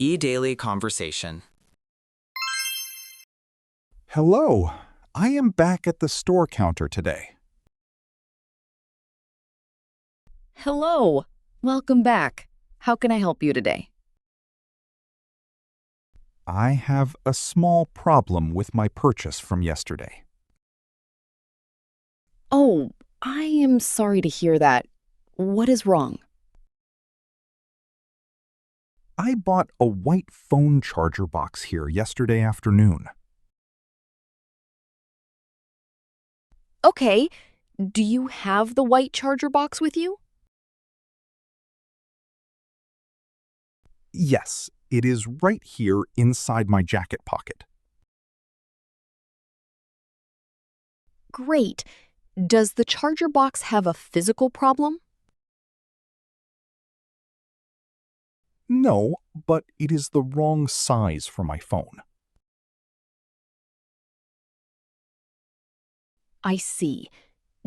EDaily conversation. Hello, I am back at the store counter today. Hello. Welcome back. How can I help you today? I have a small problem with my purchase from yesterday. Oh, I am sorry to hear that. What is wrong? I bought a white phone charger box here yesterday afternoon. Okay. Do you have the white charger box with you? Yes, it is right here inside my jacket pocket. Great. Does the charger box have a physical problem? No, but it is the wrong size for my phone. I see.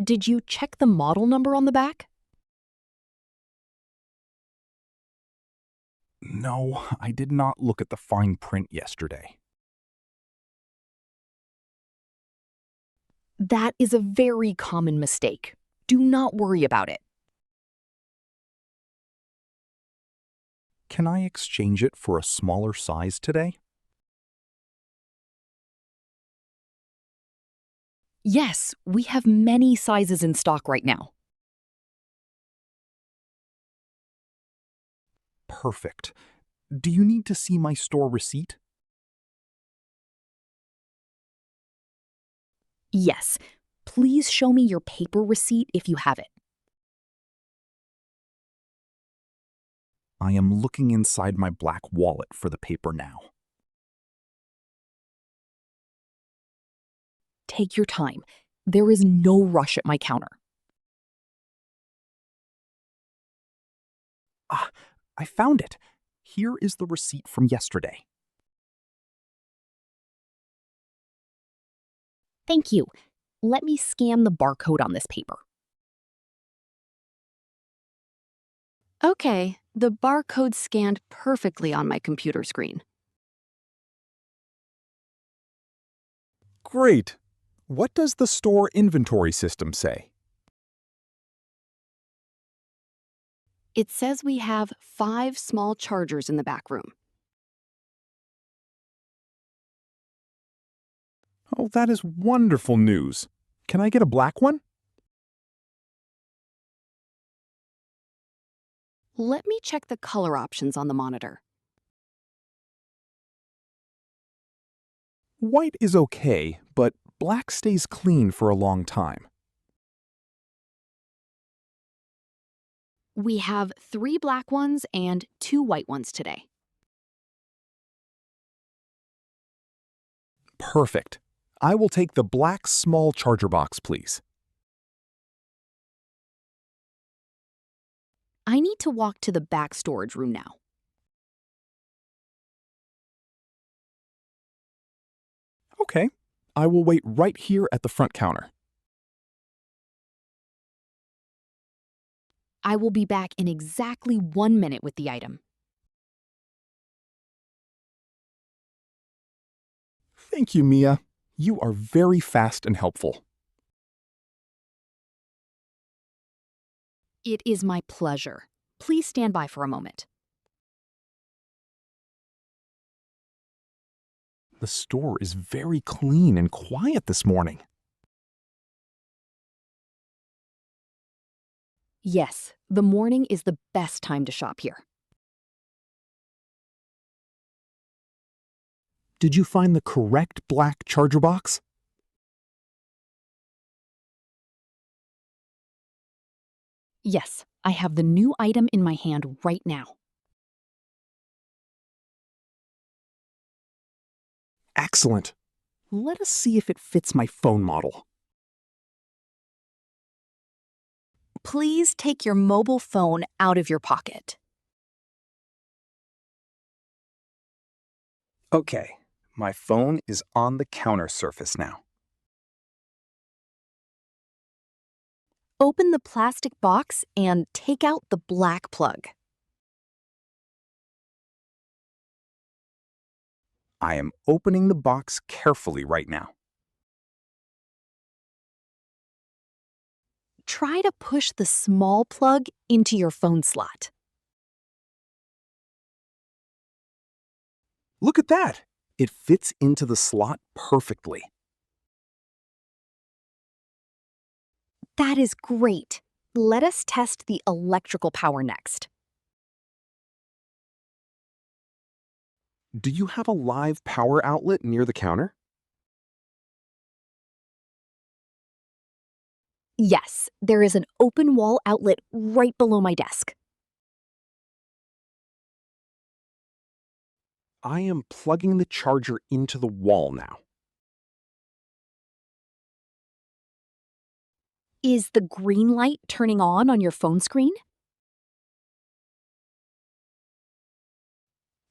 Did you check the model number on the back? No, I did not look at the fine print yesterday. That is a very common mistake. Do not worry about it. Can I exchange it for a smaller size today? Yes, we have many sizes in stock right now. Perfect. Do you need to see my store receipt? Yes. Please show me your paper receipt if you have it. I am looking inside my black wallet for the paper now. Take your time. There is no rush at my counter. Ah, I found it. Here is the receipt from yesterday. Thank you. Let me scan the barcode on this paper. Okay, the barcode scanned perfectly on my computer screen. Great. What does the store inventory system say? It says we have 5 small chargers in the back room. Oh, that is wonderful news. Can I get a black one? Let me check the color options on the monitor. White is okay, but black stays clean for a long time. We have 3 black ones and 2 white ones today. Perfect. I will take the black small charger box, please. I need to walk to the back storage room now. Okay. I will wait right here at the front counter. I will be back in exactly 1 minute with the item. Thank you, Mia. You are very fast and helpful. It is my pleasure. Please stand by for a moment. The store is very clean and quiet this morning. Yes, the morning is the best time to shop here. Did you find the correct black charger box? Yes, I have the new item in my hand right now. Excellent. Let us see if it fits my phone model. Please take your mobile phone out of your pocket. Okay, my phone is on the counter surface now. Open the plastic box and take out the black plug. I am opening the box carefully right now. Try to push the small plug into your phone slot. Look at that! It fits into the slot perfectly. That is great. Let us test the electrical power next. Do you have a live power outlet near the counter? Yes, there is an open wall outlet right below my desk. I am plugging the charger into the wall now. Is the green light turning on your phone screen?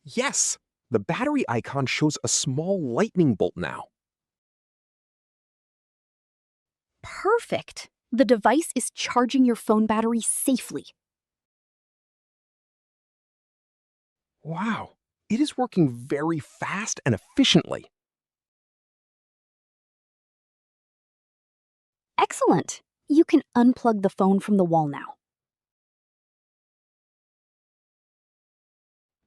Yes! The battery icon shows a small lightning bolt now. Perfect. The device is charging your phone battery safely. Wow! It is working very fast and efficiently. Excellent. You can unplug the phone from the wall now.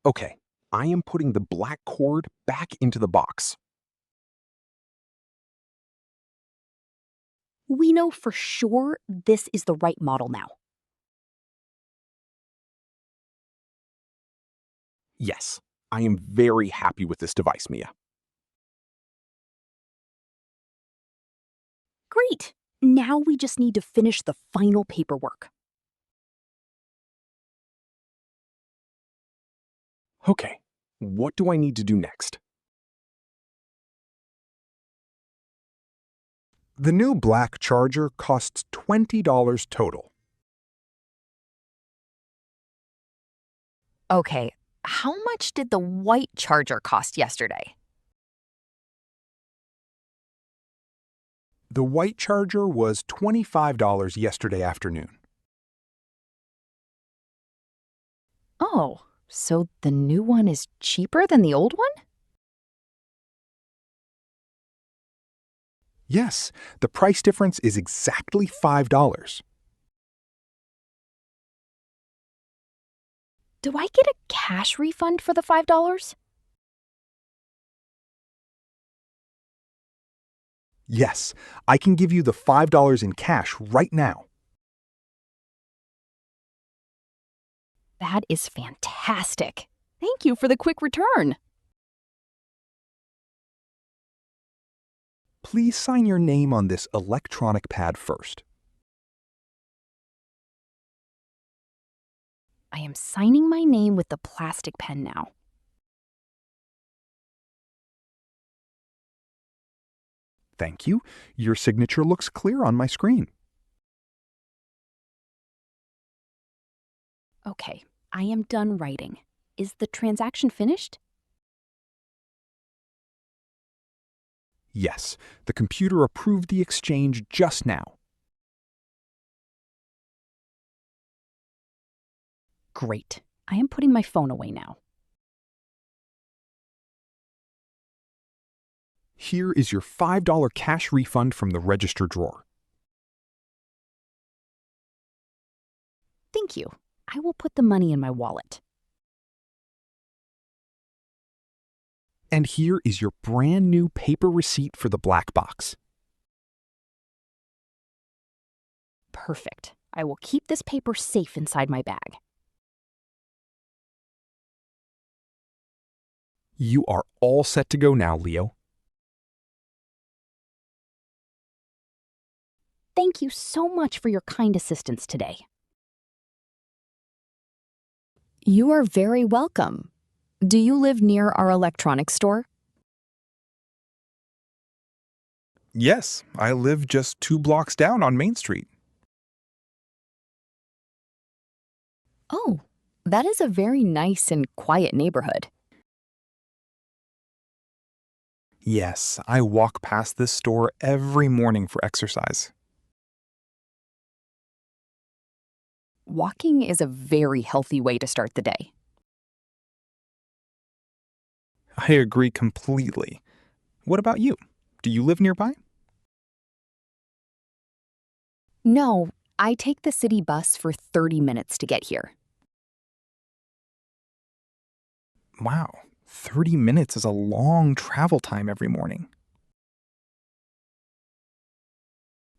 Okay, I am putting the black cord back into the box. We know for sure this is the right model now. Yes, I am very happy with this device, Mia. Great. Now we just need to finish the final paperwork. Okay, what do I need to do next? The new black charger costs $20 total. Okay, how much did the white charger cost yesterday? The white charger was $25 yesterday afternoon. Oh, so the new one is cheaper than the old one? Yes, the price difference is exactly $5. Do I get a cash refund for the $5? Yes, I can give you the $5 in cash right now. That is fantastic. Thank you for the quick return. Please sign your name on this electronic pad first. I am signing my name with the plastic pen now. Thank you. Your signature looks clear on my screen. Okay, I am done writing. Is the transaction finished? Yes, the computer approved the exchange just now. Great. I am putting my phone away now. Here is your $5 cash refund from the register drawer. Thank you. I will put the money in my wallet. And here is your brand new paper receipt for the black box. Perfect. I will keep this paper safe inside my bag. You are all set to go now, Leo. Thank you so much for your kind assistance today. You are very welcome. Do you live near our electronics store? Yes, I live just 2 blocks down on Main Street. Oh, that is a very nice and quiet neighborhood. Yes, I walk past this store every morning for exercise. Walking is a very healthy way to start the day. I agree completely. What about you? Do you live nearby? No, I take the city bus for 30 minutes to get here. Wow, 30 minutes is a long travel time every morning.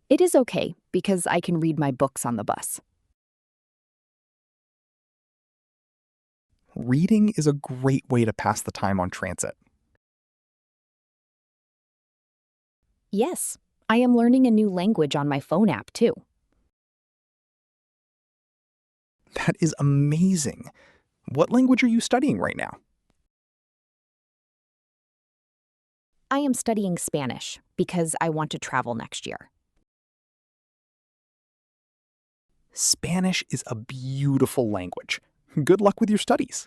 It is okay because I can read my books on the bus. Reading is a great way to pass the time on transit. Yes, I am learning a new language on my phone app too. That is amazing. What language are you studying right now? I am studying Spanish because I want to travel next year. Spanish is a beautiful language. Good luck with your studies.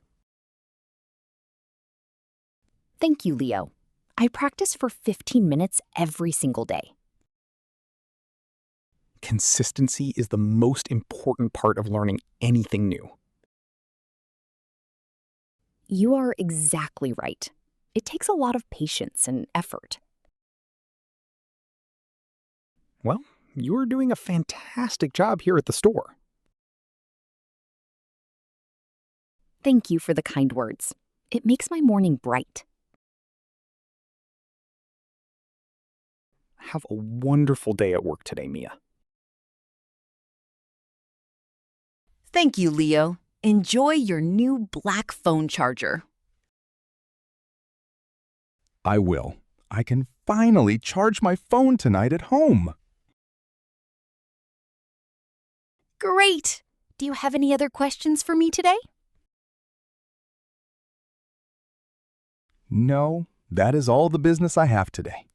Thank you, Leo. I practice for 15 minutes every single day. Consistency is the most important part of learning anything new. You are exactly right. It takes a lot of patience and effort. Well, you're doing a fantastic job here at the store. Thank you for the kind words. It makes my morning bright. Have a wonderful day at work today, Mia. Thank you, Leo. Enjoy your new black phone charger. I will. I can finally charge my phone tonight at home. Great! Do you have any other questions for me today? No, that is all the business I have today.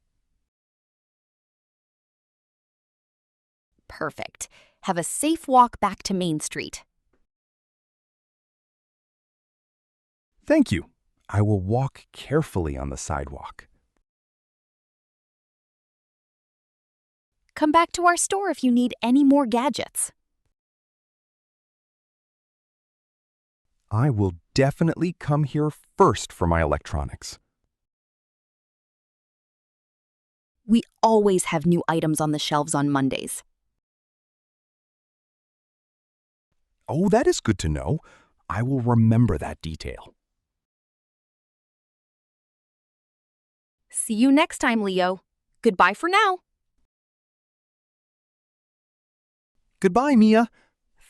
Perfect. Have a safe walk back to Main Street. Thank you. I will walk carefully on the sidewalk. Come back to our store if you need any more gadgets. I will definitely come here first for my electronics. We always have new items on the shelves on Mondays. Oh, that is good to know. I will remember that detail. See you next time, Leo. Goodbye for now. Goodbye, Mia.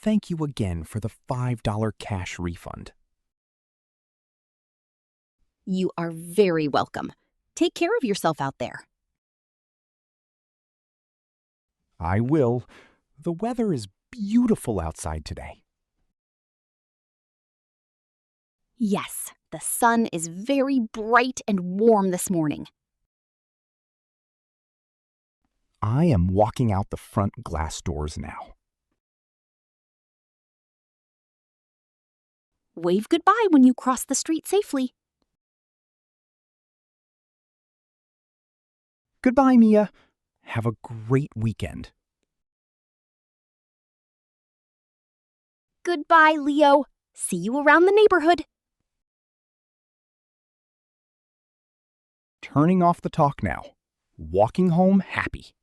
Thank you again for the $5 cash refund. You are very welcome. Take care of yourself out there. I will. The weather is beautiful outside today. Yes, the sun is very bright and warm this morning. I am walking out the front glass doors now. Wave goodbye when you cross the street safely. Goodbye, Mia. Have a great weekend. Goodbye, Leo. See you around the neighborhood. Turning off the talk now. Walking home happy.